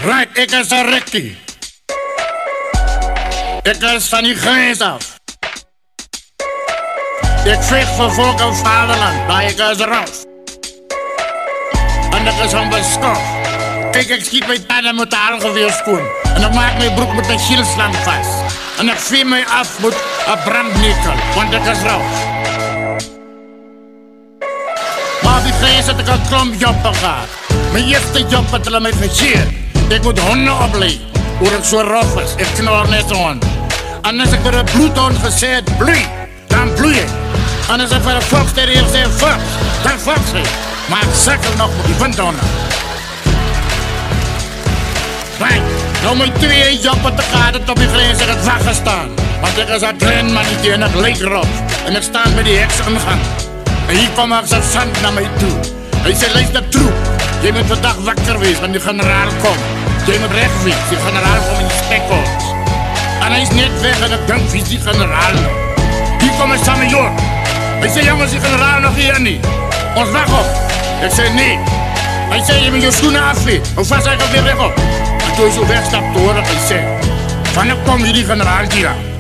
Right, ik is een Ricky. Ik is van die grens af. Ik vecht voor volk en vaderland, maar ik is eraf. En ik is onbeschoft. Kijk, ik schiet mijn tanden met de halgeweerschoen. En ik maak mijn broek met een schielslang vast. En ik vee mij af met een brandnekel, want ik is rauw. Maar op die grens heb ik een klomp jobben gehad. Mijn eerste job had hulle my gegeer. Ik moet honden opleiden, hoe ik zo rof is. Ik knor net een hond. En als ik voor een bloedhond gezegd bloei, dan bloei ik. En als ik voor een foxterrier zeg fox, dan fox ik. Maar ik zakkel nog met die windhonden. Kijk, nou mijn twee joppen te gaan op die grens in het wacht gestaan. Want ik is een klein mannetje en ik leek erop. En ik sta bij die heksingang. En hier kwam er zijn zand naar mij toe. Hij zei, luister troep, jij moet vandaag wakker wees, want die generaal komt. Jij moet recht wees, die generaal komt in die spekkoorts. En hij is net weg en ik denk, wie is die generaal nog? Hier komt een samenjoor. Hij zei, jongens, die generaal nog hier niet. Ons wacht op. Ik zei, nee. Hij zei, je moet je schoenen afveen. Hoe vast hij weer weg op? En toen hij zo wegstapte hoor ik, hij zei, wanneer komt jullie generaal hier aan?